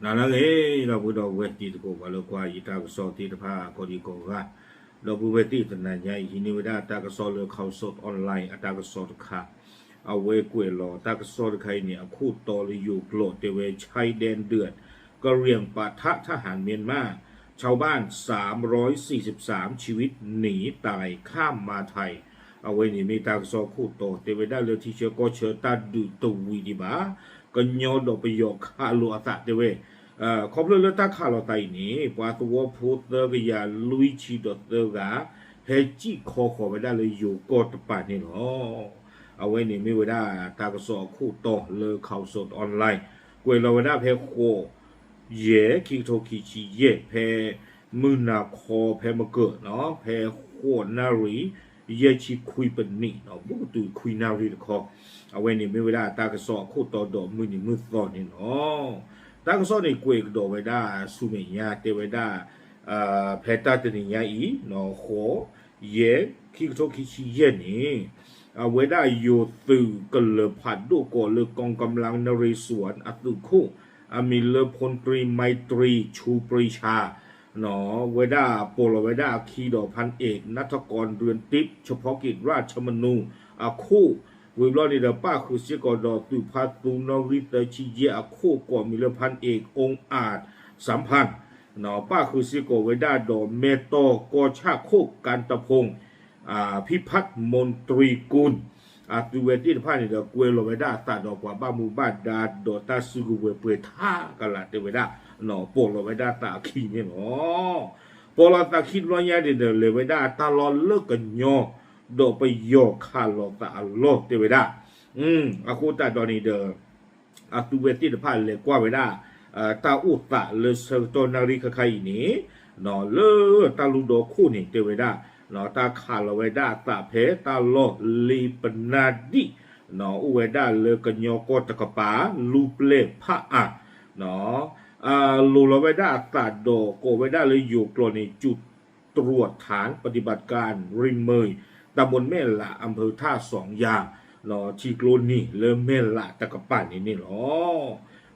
နာလာလေတော့ဘုတော်ဝဲတီတကိုဘာလို့ကွာဤတာကစောတီတဖာကိုဒီကိုကတော့ဘဝတီတနညာဤနိဝဒတာကစောလခေါဆော့အွန်လိုင်းအတာကစောတခါအဝဲကွေလောတာကစောတခိုင်နေအခုတော်လီယူကလော့တေဝဲချိုင်ဒန်เดือดก็เรียงปะทะทหารเมียนมาชาวบ้าน343ชีวิตหนีตายข้ามมาไทยเอาไว้นี่มีตากซอคู่โตเตเวได้เลยที่เชื่อก็เชื่อตาดูตูวีดีบ้าก็ยอดอกไปยกคาลัวตะเตเวขอบเลยตาคาลัวไตนี่ปาตัวพูดเตอร์กยาลุยชีดเตอร์กาเฮจิคอขอไปได้เลยอยู่กอดปานี่เนาะเอาไว้นี่มีเวลาตากซอคู่โตเลยข่าวสดออนไลน์กวยเราเวลาเพโคเย่คิโตคิชิเย่เพมือนาคอเพมเกิดเนาะเพโคนารีเย่ชิคุยเป็นนี่เนาะบุกตุยคุยนารีคอเอาไว้นี่ไม่เวลาตากระสอบคู่ต่อดอกมือนี่มือต่อนี่เนาะตากระสอบในกวยกระโดดไว้ได้สุเมียเตไว้ได้เพตาตนิยาอีเนาะโคเย่คิโตคิชิเย่นี่เอาไว้ได้โยตือกระผัดดูก่อเลยกองกำลังนเรศวรอัตุคู่มีเลพลตรีไมตรีชูปรีชาหนอเวดาโปโลเวดาคีดอพันเอกนัทกรเรือนติปเฉพาะกิจราชมนูคู่วิบลอนี่เดป้าคือเสียกอดอตุพาตูนวิตชิเยคู่ก่อมีเลพันเอกองอาจสัมพันธ์หนอป้าคือเสียกอเวดาดอเมโตกอชาโคการตะพงพิพัฒน์มนตรีกุลตัวเวทีผ่านนี่เดกวยโลเวดาตาดอกว่าบ้ามูบ้าดาดอตาสุกุเวเปท่ากันละเตเวดาเนาะโปโลเวดาตาขี้เนี่ยเนาะโปโลตาขี้ร้อยยาเดเลเวดาตาลอเลิกกันยอดอไปยอคาลอตาลอเตเวดาอาคูตาดอนี่เดตัวเวทีผ่านเลยกว่าเวดาตาอุตะเลเซโตนาริคไคนี่เนาะเลตาลูโดคู่นี่เตเวดาเนาะตาคาลเวดาตาเพตาโลลีปนาดิเนาะอุเวดาเลกันยอกตะกปาลูเปเลพะอะเนาะลูลเวดาตาโดโกเวดาเลยอยู่กลในจุดตรวจฐานปฏิบัติการริมเมยตำบลแม่ละอำเภอท่าสองยางเนาะชีโกลนี่เริ่มแม่ละตะกปานี่เนาะ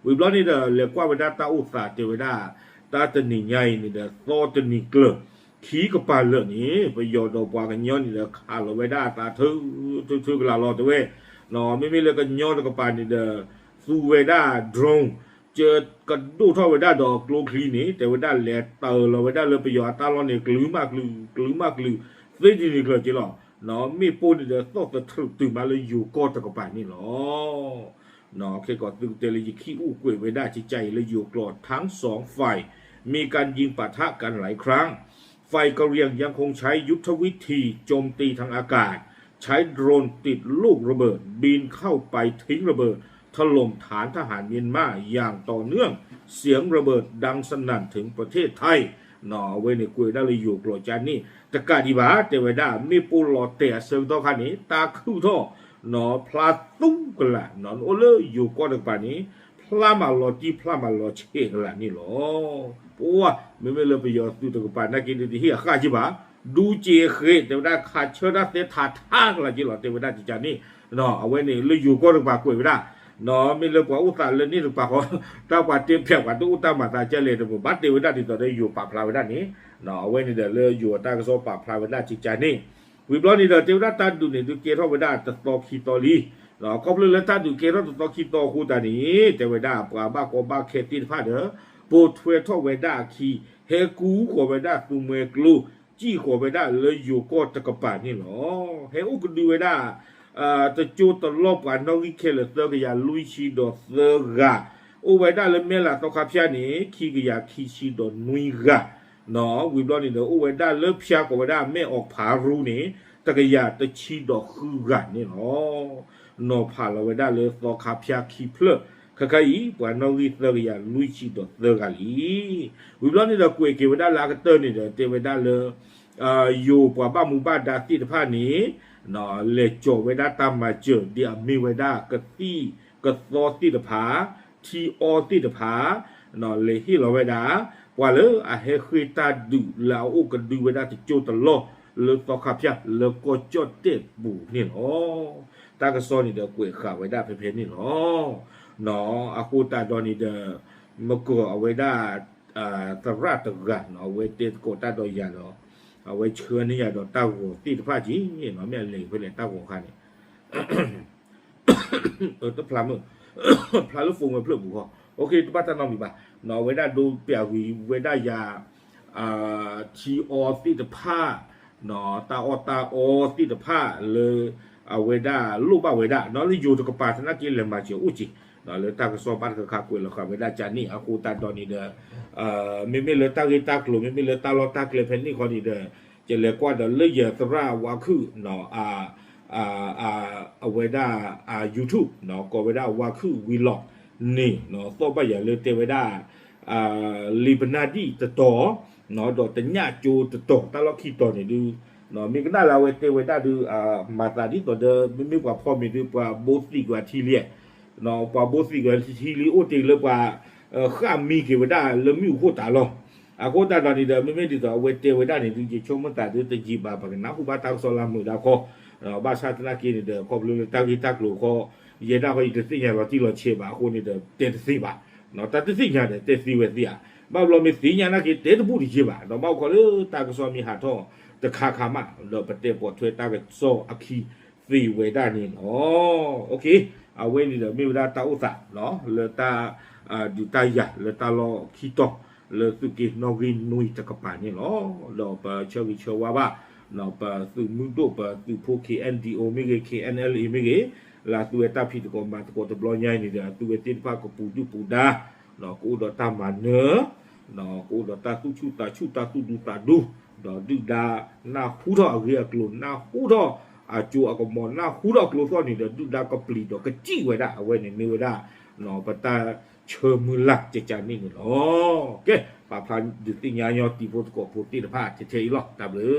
วิบลอนี่เด้อเรียกว่าเวดาตาอุตาเจเวดาตาตะนี่ใหญ่นี่เด้อโตตะนี่เกลอขี้กับปลาเลือนี้ไปโยนดอกปลากันย้อนนี่เลยขาเราไว้ได้ตาทื่อกันเราตัวเว้ยเนาะไม่เลยกันย้อนกับปลานี่เด้อสู้ไว้ได้โดรนเจอกระดูกท่อไว้ได้ดอกโลคลีนี้แต่ไว้ได้แหลกเตอเราไว้ได้เลยไปโยนตาเราเนี่ยกลือมากกลือเส้นนี่กลือจีหรอเนาะมีปูนนี่เด้อต้องจะตื่นมาเลยอยู่ก้อนตะกปลานี่หรอเนาะแค่ก่อนตื่นเตเลยขี้อู้กล้วยไว้ได้ใจเลยอยู่กลอดทั้งสองฝ่ายมีการยิงปะทะกันหลายครั้งฝ่ายกะเหรี่ยงยังคงใช้ยุทธวิธีโจมตีทางอากาศใช้โดรนติดลูกระเบิดบินเข้าไปทิ้งระเบิดถล่มฐานทหารเมียนมาอย่างต่อเนื่องเสียงระเบิดดังสนั่นถึงประเทศไทยหนอเวเนกุเอลาเลยอยู่กลัวจานนี่ตะกาดีบาเตเวดามีปูหลอดเตะเซลตัวคันนี้ตาคู่ท่อหนอพลาตุ้งกันละหนอนโอเลอยู่ก้อนป่านี้พลามาหลอดจีพลามาหลอดเชกันละนี่หรอปัวไม่เลยไปยอดดูตะกป่านักกินดีเฮียข้าจิบะดูเจเคเตวดาขาเชิดาเตถาทางละจิหลอดเตวดาจิจานี่เนาะเอาไว้นี่เลยอยู่ก้อนป่ากล้วยไม่ได้เนาะไม่เลยกว่าอุตส่าห์เลยนี่หรือป่าเขาตากว่าเตรียมเพียบกว่าตัวอุตส่าห์มาตาเจริญแต่บัดเตวดาที่ต่อได้อยู่ป่าพลาเวดานี้เนาะเอาไว้นี่เดี๋ยวเลยอยู่ตากระโซป่าพลาเวดาจิจานี่วิบล้อนี่เดี๋ยวเตวดาตาดูนี่ดูเกล้าเวดาตะตอคีตอลีเนาะก็เลยตาดูเกล้าตะตอคีตอคูตานี่เตวดาป่าบ้าก็บ้าเคตินพาเด้อโปรทเวทเวดาคีเฮกูขวไปได้ตูเมกลูจี้ขวไปได้เลยอยู่ก็ตะกป่านี่หรอเฮอุกดูไปได้จะจูตลบกันน้องกิเคเลเตอร์กยาลุยชีดอเซอร์กาอุไปได้เลยเมล่าตอคาพิอานี่คีกยาคีชีดอนุยกาเนาะวิบลอนี่เด้ออุไปได้เลิกพิอาขวไปได้ไม่ออกผารูนี่ตะกยาตะชีดอคือกันนี่หรอเนาะผ่าเราไปได้เลยตอคาพิอาคีเพลขกายปวนองริเตอร์ยาลุยชิดเตอร์กาลีวิบลอนี่เดกวยเกวดาลากเตอร์นี่เดเตวดาเลอยู่ปวบ้ามูบ้าดาติดผ้านี้เนาะเลโจเวดาตามมาเจอเดียมีเวดากตีกตอติดผาทีออติดผาเนาะเลฮิโลเวดาว่าเลยอะเฮคุยตาดูลาวอุกดูเวดาติโจตลอเลตอคาพยาเลก็จอดเตบูนี่เนาะตากระซอนี่เดกวยข่าวเวดาเพเพนี่เนาะเนาะอากูตาดอนี่เด มก็เอาไว้ได้ตระตะกันเอาไว้เตะโกตาดอยาดอเอาไว้เชื่อนี่ยาดอตาหัวตีตะพาจีเนาะแม่เลยเพื่อนตาหัวคันนี่ตะพลามือพลาลูกฟงมันเพื่อบุคอโอเคตุบัตานอมีบ่าเนาะไว้ได้ดูเปียวีไว้ได้ยาทีออตีตะพาเนาะตาออตีตะพาเลยเอาไว้ได้ลูกบ้าไว้ได้เนาะเลยอยู่ตะกปาธนากินเลยมาเจียวอุจิเนาะเลยตากระสอบบ้านก็ขากุยแล้วครับไว้ได้จานี่อากูตาตอนนี้เด้อไม่เลยตากีตากลุ่มไม่เลยตาลอตากเลยเพนนี่คนนี้เด้อจะเลยกว่าเด้อเลยอย่าตราวาคือเนาะเอาไว้ได้YouTube เนาะก็ไว้ได้ว่าคือวีล็อกนี่เนาะต่อไปอย่าเลยเตไว้ได้ลิบนาดีตะต่อเนาะดอกตะญาจูตะต่อตะล็อกขี้ต่อนี่ดูเนาะมีก็ได้เราเวเตไว้ได้ดูมาตาดีต่อเด้อไม่กว่าพ่อมีดูกว่าโบสติกว่าทีเลียเนาะกว่าโบสติกว่าทีลีโอติเลยกว่าข้ามมีกี่ไว้ได้เลยมีโคตรลองโคตรตอนนี้เด้อไม่ดีต่อเวเตไว้ได้นี่ดูจะชมมันตาดูตะจีบาปกันนะผู้บ้าตาสลามือดาคอบาชาตนากีนี่เด้อขอบลุตากีตากลูก็เยดาก็อีกสิ่งอย่างว่าที่เราเชื่อบ่าคนนี่เด้อเตสิบ่าเนาะแต่สิ่งอย่างเด้อเตสิเวสิอ่ะบ่าวเรามีสิ่งอย่างนั้นคือเตตบุรีเชื่อบ่าเนาะบ่าวก็เลยตากสวามีหาท่อตะคาคามาเราปฏิปทวยตากโซอคีสีเวดานี่เนาะโอเคเอาเวนี่เด้อมีเวลาตาอุตะเนาะเลตาดูตายะเลตาโลคีโตเลสุกินอกินุยตะกปานี่เนาะเราปะเชวิเชวาบ่าเนาะปะสุมุโตปะสุโพ KNDO มิเก KNLA มิเกลาตัวตาพิตก็มาตะบลอยนี่เด้อตัวติดพาก็ปูดูปูดาเนาะกูดตามาเนเนาะกูดตาตุชุตาตุดูตาดูดอดูดานาฮูดอเรียกลุนาฮูดอจูอะก็มอนาฮูดอกลุซอนี่เด้อดูดาก็ปลีดอกก็จี้ไว้ได้เอาไว้ในมือได้เนาะปะตาเชิมือลักจะจานี่เนาะโอเคปาพันดิติญาญอติโพตก็โพติตะพาเทๆอีหรอกตาเบลอ